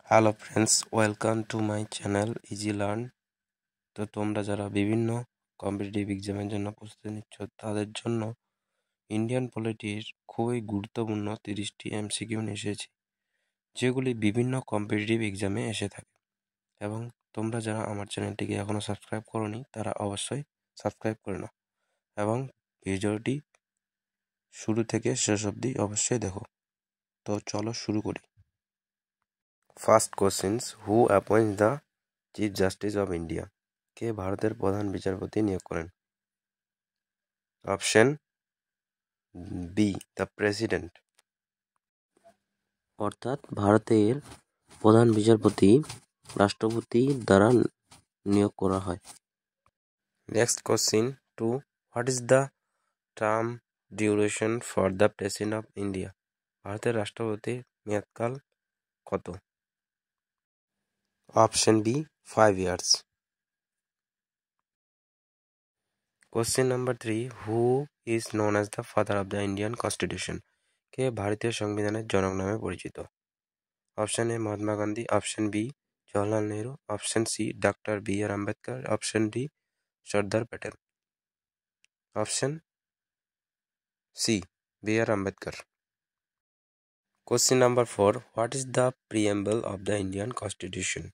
Hello friends, welcome to my channel easy learn. তো তোমরা যারা বিভিন্ন কম্পিটিটিভ এক্সামের জন্য প্রস্তুতি নিচ্ছ তাদের জন্য ইন্ডিয়ান পলিটির খুবই গুরুত্বপূর্ণ 30টি এমসিকিউ নিয়ে এসেছি, যেগুলি বিভিন্ন কম্পিটিটিভ এক্সামে এসে থাকে। এবং তোমরা যারা আমার চ্যানেলটিকে এখনও সাবস্ক্রাইব করোনি তারা অবশ্যই সাবস্ক্রাইব করে নাও এবং ভিডিওটি শুরু থেকে শেষ অবধি অবশ্যই দেখো। তো চলো শুরু করি। First questions, who appoints the chief justice of India? কে ভারতের প্রধান বিচারপতি নিয়োগ করেন? Option B, the president. অর্থাৎ ভারতের প্রধান বিচারপতি রাষ্ট্রপতি দ্বারা নিয়োগ করা হয়। Next question 2, what is the term duration for the president of India? ভারতের রাষ্ট্রপতির মেয়াদকাল কত? Option B, 5 years. Question number 3, who is known as the father of the Indian Constitution? কে ভারতীয় সংবিধানের জনক নামে পরিচিত? Option A, Mahatma Gandhi. Option B, Jawaharlal Nehru. Option C, doctor B R Ambedkar. Option D, Sardar Patel. Option C, B R Ambedkar. Question number 4, what is the preamble of the Indian constitution?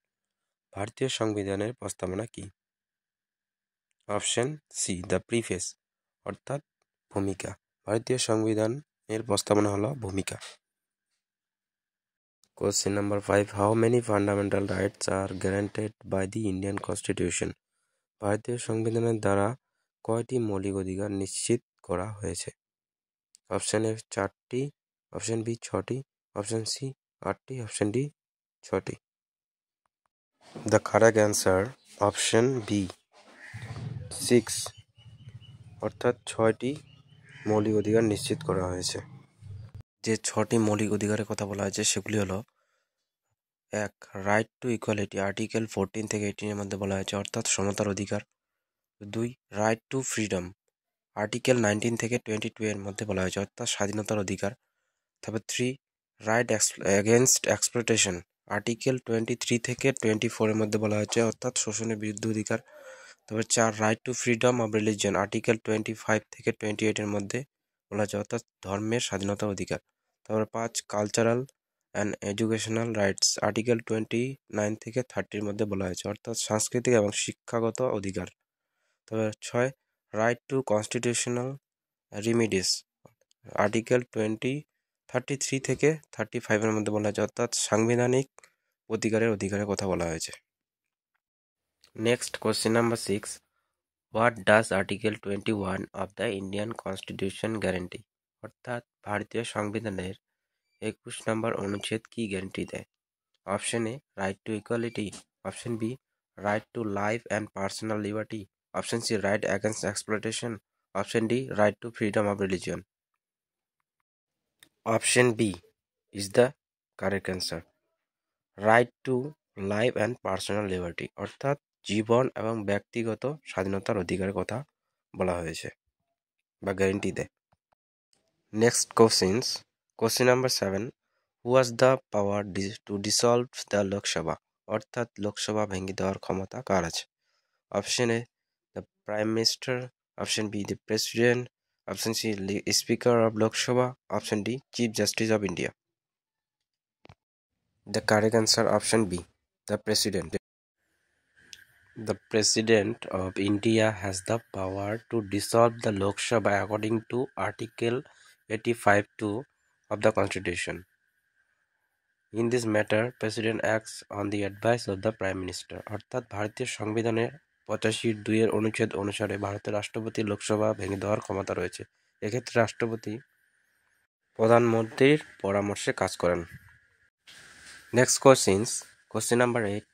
ভারতীয় সংবিধানের প্রস্তাবনা কি? অপশন সি, দ্য প্রিফেস, অর্থাৎ ভূমিকা। ভারতীয় সংবিধানের প্রস্তাবনা হলো ভূমিকা। Question number 5, how many fundamental rights are guaranteed by the Indian Constitution? ভারতীয় সংবিধানের দ্বারা কয়টি মৌলিক অধিকার নিশ্চিত করা হয়েছে? অপশন এ 4টি, অপশন বি 6টি, অপশন সি 8টি, অপশন ডি 6টি। The correct answer option B 6, অর্থাৎ 6টি মৌলিক অধিকার নিশ্চিত করা হয়েছে। যে 6টি মৌলিক অধিকারের কথা বলা হয়েছে সেগুলি হলো: 1, রাইট টু ইকুয়ালিটি, আর্টিকেল 14 থেকে 18 এর মধ্যে বলা হয়েছে, অর্থাৎ সমতার অধিকার। 2, রাইট টু ফ্রিডম, আর্টিকেল 19 থেকে 22 এর মধ্যে বলা হয়েছে, অর্থাৎ স্বাধীনতার অধিকার। তারপর 3, রাইট এগেনস্ট এক্সপ্লয়টেশন, আর্টিকেল 23 থেকে 24 এর মধ্যে বলা হয়েছে, অর্থাৎ শোষণের বিরুদ্ধে অধিকার। তারপর 4, right to freedom of religion, article 25 থেকে 28 এর মধ্যে বলা হয়েছে, অর্থাৎ ধর্মের স্বাধীনতার অধিকার। তারপর 5, cultural and educational rights, article 29 থেকে 30 এর মধ্যে বলা হয়েছে, অর্থাৎ সাংস্কৃতিক এবং শিক্ষাগত অধিকার। তারপর 6, রাইট টু কনস্টিটিউশনাল রিমিডিস, আর্টিকেল 33 থেকে 35 এর মধ্যে বলা হয়েছে, অর্থাৎ সাংবিধানিক অধিকারের কথা বলা হয়েছে। Next question number 6, what does article 21 of the Indian constitution guarantee? অর্থাৎ ভারতীয় সংবিধানের 21 নম্বর অনুচ্ছেদ কি গ্যারান্টি দেয়? Option A, right to equality. Option B, right to life and personal liberty. Option C, right against exploitation. Option D, right to freedom of religion. Option B is the correct answer, right to life and personal liberty, অর্থাৎ জীবন এবং ব্যক্তিগত স্বাধীনতার অধিকারের কথা বলা হয়েছে বা গ্যারান্টি দেয়। Next question number 7, who was the power to dissolve the Lok Sabha? অর্থাৎ লোকসভা ভেঙে দেওয়ার ক্ষমতা কার আছে? Option A, the prime minister. Option B, the president. Option C, speaker of Lok Sabha. Option D, chief justice of India. The correct answer option B, the president. The President of India has the power to dissolve the Lok Sabha according to Article 85(2) of the Constitution. In this matter, President acts on the advice of the Prime Minister. অর্থাৎ ভারতীয় সংবিধানের 85(2) এর অনুচ্ছেদ অনুসারে ভারতের রাষ্ট্রপতি লোকসভা ভেঙে দেওয়ার ক্ষমতা রয়েছে। এক্ষেত্রে রাষ্ট্রপতি প্রধানমন্ত্রীর পরামর্শে কাজ করেন। Next question number 8.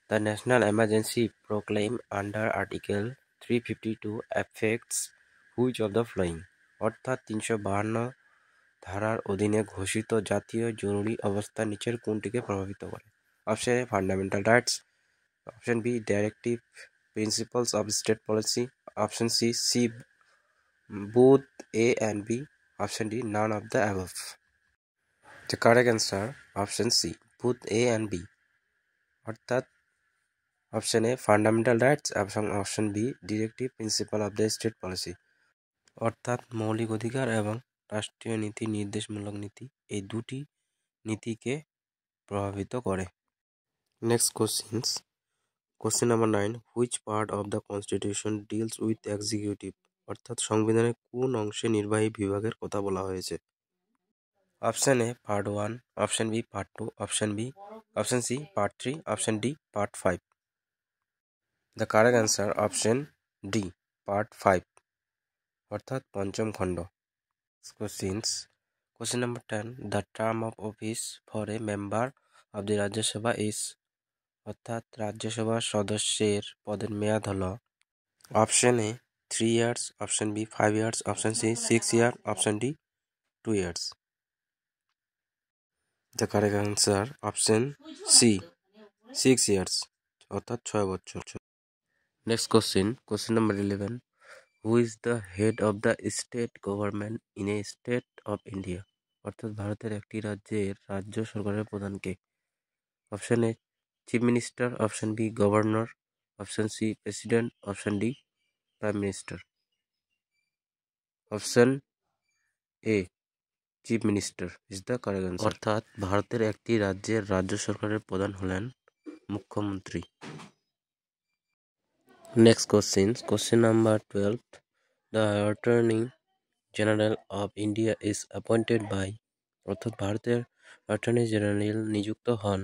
The national emergency proclaimed under Article 352 affects which of the following? অর্থাৎ 352 ধারার অধীনে ঘোষিত জাতীয় জরুরি অবস্থা নিচের কোনটিকে প্রভাবিত করে? Option A, fundamental rights. Option B, directive principles of state policy. Option C, both A and B. Option D none of the above. The correct answer option C both A and B, অর্থাৎ option A fundamental rights এবং option B directive principal of the state policy, অর্থাৎ মৌলিক অধিকার এবং রাষ্ট্রীয় নীতি নির্দেশমূলক নীতি, এই দুটি নীতিকে প্রভাবিত করে। Next question number 9, which part of the constitution deals with executive, অর্থাৎ সংবিধানের কোন অংশে নির্বাহী বিভাগের কথা বলা হয়েছে? Option A part 1, option B part 2, option C part 3, option D part 5। The correct answer option D part 5, অর্থাৎ পঞ্চম খণ্ড। Question number 10, the term of office for a member of the Rajya Sabha is, অর্থাৎ রাজ্যসভার সদস্যের পদের মেয়াদ হলো option A 3 years, option B 5 years, option C 6 year, option D 2 years. The correct answer option C 6 years, অর্থাৎ 6 বছর। Next question number 11, who is the head of the state government in a state of India, অর্থাৎ ভারতের একটি রাজ্যের রাজ্য সরকারের প্রধানকে? Option A chief minister, option B governor, option C president, option D prime minister. Option A chief minister is the correct answer, অর্থাৎ ভারতের একটি রাজ্যের রাজ্য সরকারের প্রধান হলেন মুখ্যমন্ত্রী। Next question number 12, the attorney general of India is appointed by, অর্থাৎ ভারতের অ্যাটর্নি জেনারেল নিযুক্ত হন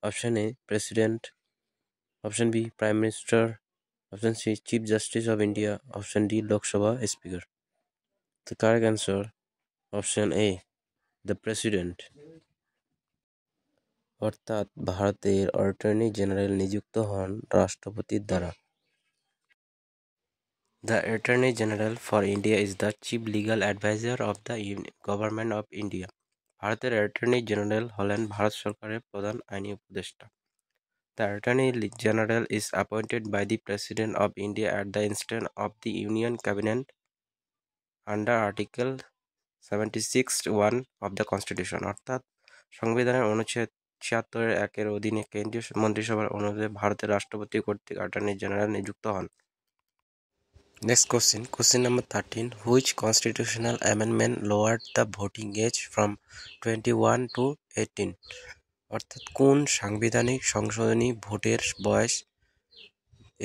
option A president, option B prime minister, option C chief justice of India, option D Lok Sabha speaker. The correct answer option A the president, অর্থাৎ ভারতের attorney general নিযুক্ত হন রাষ্ট্রপতির দ্বারা। The Attorney General for India is the Chief Legal Advisor of the Government of India. ভারতের attorney general হলেন ভারত সরকারের প্রধান আইনি উপদেষ্টা। The Attorney General is appointed by the President of India at the instance of the Union Cabinet under Article 76(1) of the Constitution, অর্থাৎ সংবিধানের অনুচ্ছেদ 76(1) অধীনে কেন্দ্রীয় মন্ত্রিসভার অনুরোধে ভারতের রাষ্ট্রপতি কর্তৃক অ্যাটর্নি জেনারেল নিযুক্ত হন। Next question number 13, which constitutional amendment lowered the voting age from 21 to 18, অর্থাৎ কোন সাংবিধানিক সংশোধনী ভোটের বয়স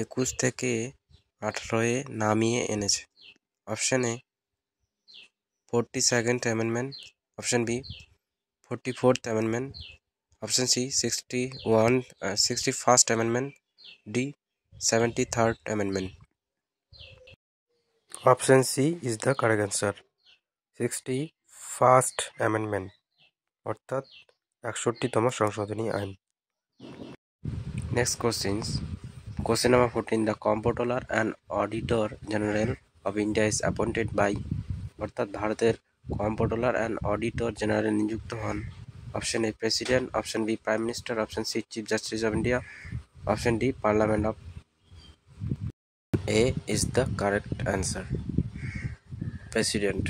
21 থেকে 18 নামিয়ে এনেছে? Option A 42nd amendment, option B 44th amendment, option C 61st amendment, D 73rd amendment. Option C is the correct answer, 61st amendment, অর্থাৎ 61তম সংশোধনী আইন। Next question number 14, the comptroller and auditor general of India is appointed by, অর্থাৎ ভারতের comptroller and auditor general নিযুক্ত হন option A president, option B prime minister, option C chief justice of India, option D parliament of. A is the correct answer, president,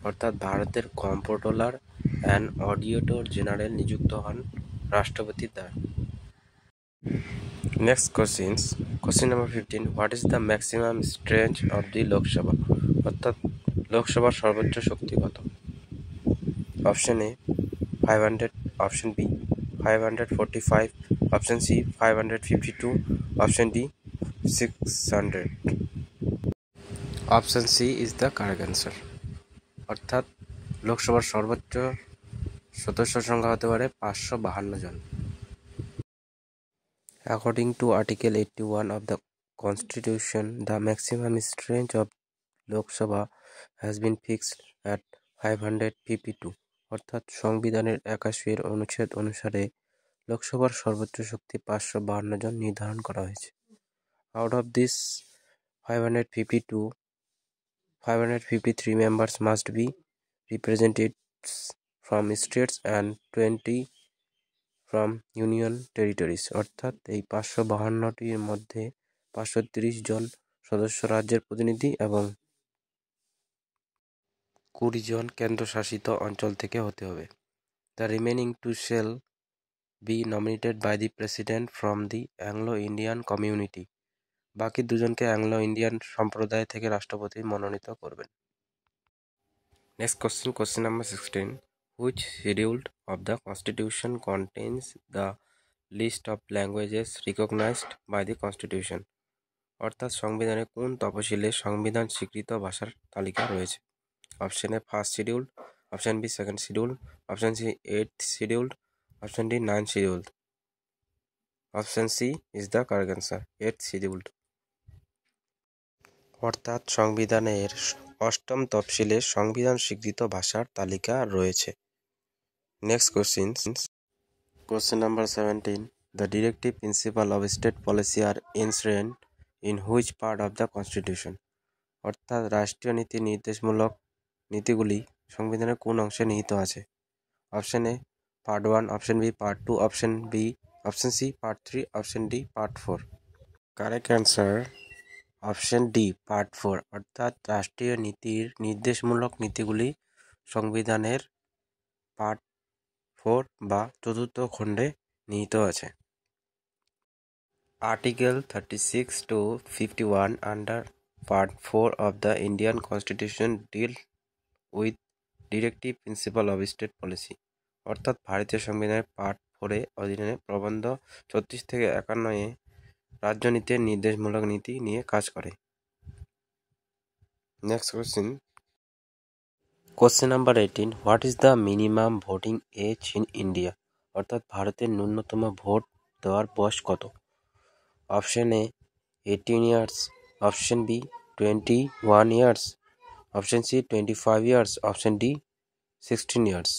অর্থাৎ ভারতের comptroller and auditor general নিযুক্ত হন রাষ্ট্রপতির দ্বারা। Next question number 15, what is the maximum strength of the Lok Sabha, অর্থাৎ লোকসভার সর্বোচ্চ শক্তি কত? Option A 500, option B 545, option C 552, option D 600। Option C is the correct answer, অর্থাৎ লোকসভার সর্বোচ্চ সদস্য সংখ্যা হতে পারে 552 জন। According to Article 81 of the Constitution, the maximum strength of Lok Sabha has been fixed at 552, অর্থাৎ সংবিধানের 81 অনুচ্ছেদ অনুসারে লোকসভার সর্বোচ্চ শক্তি 552 জন নির্ধারণ করা হয়েছে। Out of this 553 members must be representatives from states and 20 from union territories, অর্থাৎ এই 552টির মধ্যে 530 জন সদস্য রাজ্যের প্রতিনিধি এবং 20 জন কেন্দ্রশাসিত অঞ্চল থেকে হতে হবে। The remaining 2 shall be nominated by the president from the Anglo-Indian community. বাকি 2 জনকে অ্যাংলো ইন্ডিয়ান সম্প্রদায় থেকে রাষ্ট্রপতি মনোনীত করবেন। Next question number 16. Which schedule of the Constitution contains the list of languages recognized by the Constitution? অর্থাৎ সংবিধানে কোন তফসিলে সংবিধান স্বীকৃত ভাষার তালিকা রয়েছে? Option A first schedule, option B second schedule, option C 8th schedule, option D 9th schedule. Option C is the correct answer, 8th schedule. অর্থাৎ সংবিধানের 8ম তফসিলে সংবিধান স্বীকৃত ভাষার তালিকা রয়েছে। Next question number 17. The directive principle of state policy are enshrined in which part of the constitution? অর্থাৎ রাষ্ট্রীয় নীতি নির্দেশমূলক নীতিগুলি সংবিধানের কোন অংশে নিহিত আছে? Option A part 1, option B part 2, option C part 3, option D part 4। Correct answer option D part 4। অর্থাৎ রাষ্ট্রীয় নীতির নির্দেশমূলক নীতিগুলি সংবিধানের পার্ট 4 বা 4th খণ্ডে নিহিত আছে। Article 36 to 51 under part 4 of the Indian constitution deal with directive principal of state policy. অর্থাৎ ভারতীয় সংবিধানের পার্ট 4 অধীনে প্রবন্ধ 36 থেকে 51 রাজ্যনীতির নির্দেশমূলক নীতি নিয়ে কাজ করে। Next question number 18. What is the minimum voting age in India? অর্থাৎ ভারতের ন্যূনতম ভোট দেওয়ার বয়স কত? Option A 18 years, option B 21 years, option C 25 years, option D 16 years.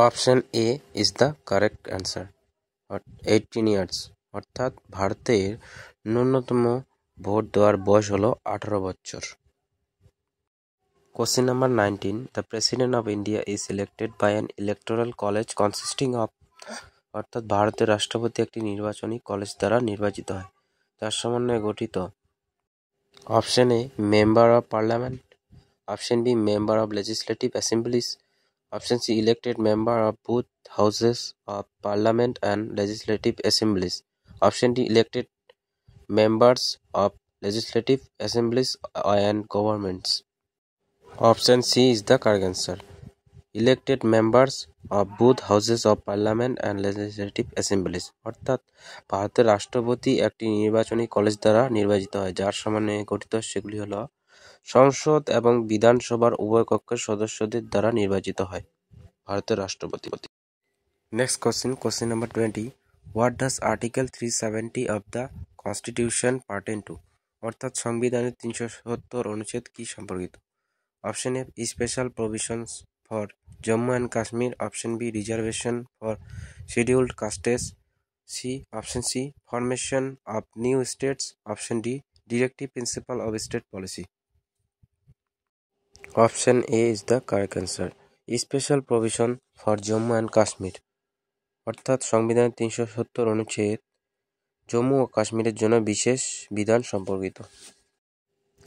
Option A is the correct answer, 18 years. অর্থাৎ ভারতের ন্যূনতম vote দেওয়ার বয়স হলো 18 বছর। Question number 19. The President of India is elected by an electoral college consisting of. অর্থাৎ ভারতের রাষ্ট্রপতি একটি নির্বাচনী কলেজ দ্বারা নির্বাচিত হয়, যার সমন্বয়ে গঠিত। Option A member of parliament, option B member of legislative assemblies, option C elected member of both houses of parliament and legislative assemblies, option D elected members of legislative assemblies and governments. Option C is the correct answer, elected members of both houses of parliament and legislative assemblies. অর্থাৎ ভারতের রাষ্ট্রপতি একটি নির্বাচনী college দ্বারা নির্বাচিত হয়, যার সমন্বয়ে গঠিত। সেগুলি হল সংসদ এবং বিধানসভার উভয় কক্ষের সদস্যদের দ্বারা নির্বাচিত হয় ভারতের রাষ্ট্রপতি। Next question number 20. What does article 370 of the constitution pertain to? অর্থাৎ সংবিধানের 370 অনুচ্ছেদ কি সম্পর্কিত? Option A special provisions for Jammu and Kashmir, option B reservation for scheduled castes, option C formation of new states, option D directive principal of state policy. Option A is the correct answer, special provision for Jammu and Kashmir. অর্থাৎ সংবিধানের 370 অনুচ্ছেদ জম্মু ও কাশ্মীরের জন্য বিশেষ বিধান সম্পর্কিত।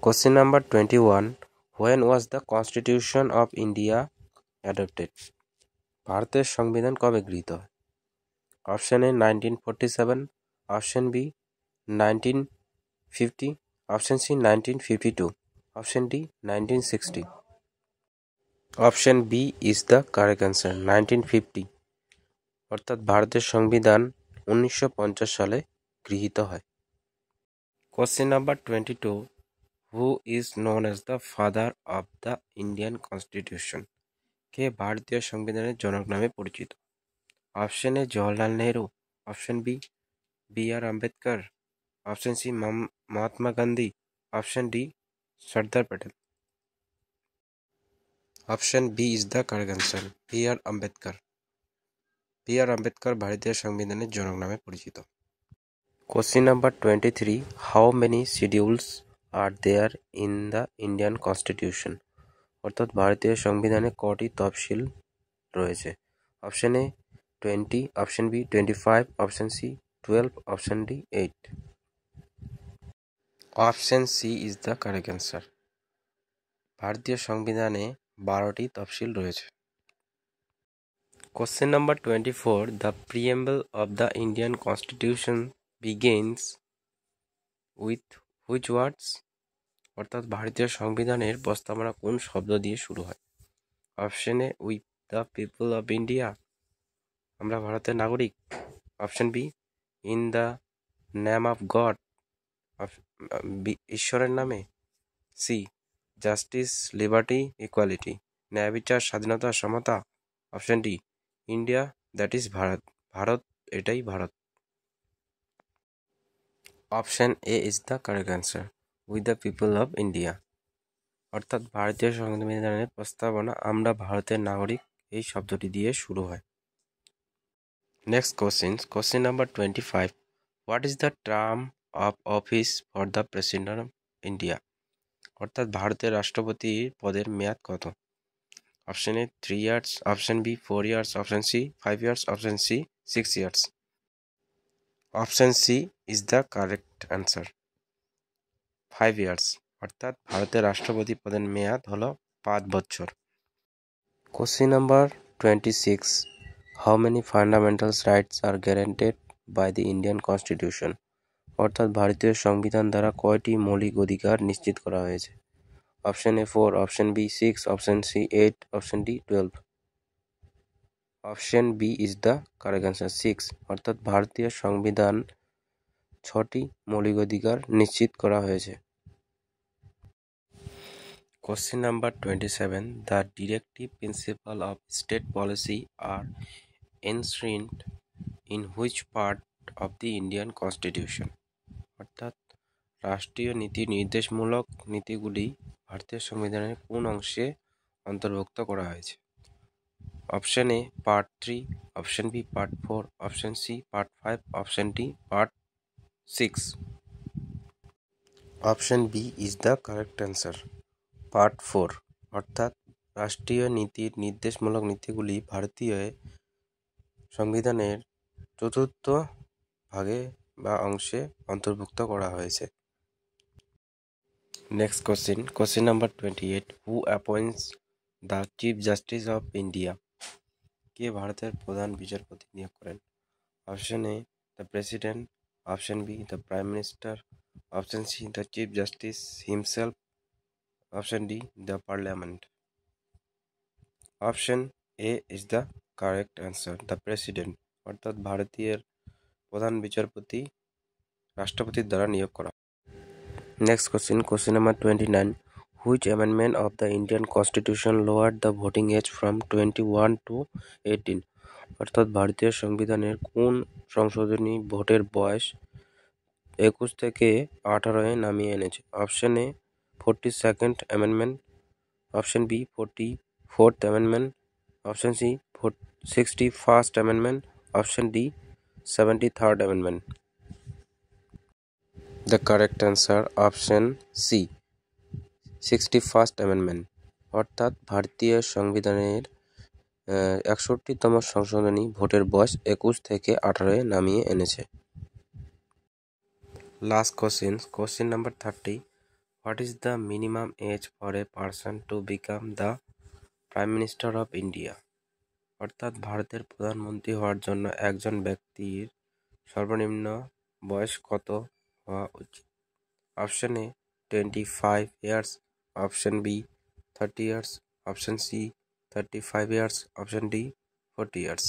Question number 21. When was the Constitution of India adopted? ভারতের সংবিধান কবে গৃহীত হয়? Option A 1947, option B 1950, option C 1952, option D 1960। Option B is the correct answer, 1950। অর্থাৎ ভারতের সংবিধান 1950 সালে গৃহীত হয়। Question number 22. Who is known as the father of the Indian Constitution? কে ভারতীয় সংবিধানের জনক নামে পরিচিত? Option A Jawaharlal Nehru, option B B R. Ambedkar, option C Mahatma Gandhi, option D Sardar Patel. Option B is the correct answer, B R. Ambedkar. B R. Ambedkar ভারতীয় সংবিধানের জনক নামে পরিচিত। Question number 23. How many schedules are there in the Indian constitution? অর্থাৎ ভারতীয় সংবিধানে কটি তফসিল রয়েছে? Option A 20, option B 25, option C 12, option D 8। Option C is the correct answer, ভারতীয় সংবিধানে 12টি তফসিল রয়েছে। Question number 24. The preamble of the Indian Constitution begins with which words? অর্থাৎ ভারতীয় সংবিধানের প্রস্তাবনা কোন শব্দ দিয়ে শুরু হয়? Option A, with the people of India, আমরা ভারতের নাগরিক। Option B, in the name of god, ঈশ্বরের নামে। সি, জাস্টিস, লিবার্টি, ইকুয়ালিটি, ন্যায় বিচার, স্বাধীনতা, সমতা। Option D, India that is Bharat, Bharat এটাই Bharat. Option A is the correct answer, with the people of India. অর্থাৎ ভারতীয় সংবিধানের প্রস্তাবনা আমরা ভারতের নাগরিক এই শব্দটি দিয়ে শুরু হয়। Next question number 25. What is the term of office for the president of India? অর্থাৎ ভারতের রাষ্ট্রপতির পদের মেয়াদ কত? Option A 3 years, option B 4 years, option C 5 years, option C 6 years. Option C is the correct answer, 5 years. অর্থাৎ ভারতের রাষ্ট্রপতি পদের মেয়াদ হলো 5 বছর। Question number 26. How many fundamental rights are guaranteed by the Indian constitution? অর্থাৎ ভারতীয় সংবিধান দ্বারা কয়টি মৌলিক অধিকার নিশ্চিত করা হয়েছে? Option A 4, option B 6, option C 8, option D 12। Option B is the correct answer, 6। অর্থাৎ ভারতীয় সংবিধান 6টি মৌলিক অধিকার নিশ্চিত করা হয়েছে। Question number 27. The directive principle of state policy are enshrined in which part of the Indian Constitution? অর্থাৎ রাষ্ট্রীয় নীতি নির্দেশমূলক নীতিগুলি ভারতীয় সংবিধানের কোন অংশে অন্তর্ভুক্ত করা হয়েছে? Option A part 3, option B part 4, option C part 5, option D part 6। Option B is the correct answer, part 4। অর্থাৎ রাষ্ট্রীয় নীতির নির্দেশমূলক নীতিগুলি ভারতীয় সংবিধানের 4th ভাগে বা অংশে অন্তর্ভুক্ত করা হয়েছে। Next question number 28. Who appoints the chief justice of India? কে ভারতের প্রধান বিচারপতি নিয়োগ করেন? Option A the president, option B the prime minister, option C the chief justice himself, option D the parliament. Option A is the correct answer, the president. অর্থাৎ ভারতীয় প্রধান বিচারপতি রাষ্ট্রপতির দ্বারা নিয়োগ করা। Next question number 29. Which amendment of the Indian constitution lowered the voting age from 21 to 18? অর্থাৎ ভারতীয় সংবিধানের কোন সংশোধনী ভোটের বয়স 21 থেকে 18 নামিয়ে এনেছে? Option A 42nd amendment, option B 44th amendment, option C 61st amendment, option D 73rd amendment. The correct answer option C 61st amendment. অর্থাৎ ভারতীয় সংবিধানের 61তম সংশোধনী ভোটের বয়স 21 থেকে 18 নামিয়ে এনেছে। Last question number 30. What is the minimum age for a person to become the prime minister of India? অর্থাৎ ভারতের প্রধানমন্ত্রী হওয়ার জন্য একজন ব্যক্তির সর্বনিম্ন বয়স কত হওয়া উচিত? Option A 25 years, option B 30 years, option C 35 years, option D 40 years.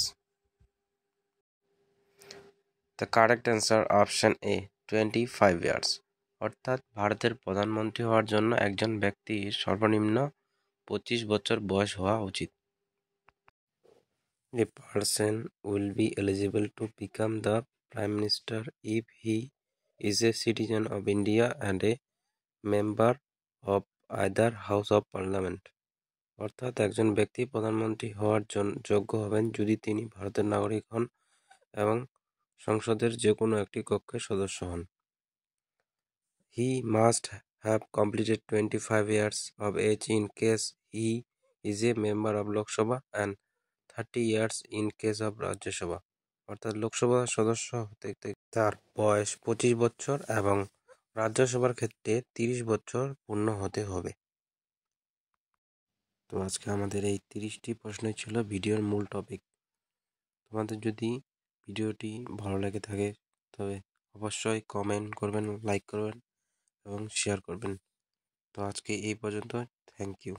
The correct answer option A 25 years. অর্থাৎ ভারতের প্রধানমন্ত্রী হওয়ার জন্য একজন ব্যক্তির সর্বনিম্ন 25 বছর বয়স হওয়া উচিত। A person will be eligible to become the Prime Minister if he is a citizen of India and a member of either House of Parliament. অর্থাৎ একজন ব্যক্তি প্রধানমন্ত্রী হওয়ার যোগ্য হবেন যদি তিনি ভারতের নাগরিক হন এবং সংসদের যে কোনো একটি কক্ষের সদস্য হন। He must have completed 25 years of age in case he is a member of Lok Sabha and 30 years in case of Rajya Sabha. অর্থাৎ লোকসভা সদস্য হতে তার বয়স 25 বছর এবং রাজ্যসভার ক্ষেত্রে 30 বছর পূর্ণ হতে হবে। তো আজকে আমাদের এই 30টি প্রশ্নই ছিল ভিডিওর মূল টপিক। তোমাদের যদি ভিডিওটি ভালো লেগে থাকে তবে অবশ্যই কমেন্ট করবেন, লাইক করবেন এবং শেয়ার করবেন। তো আজকে এই পর্যন্ত। Thank you.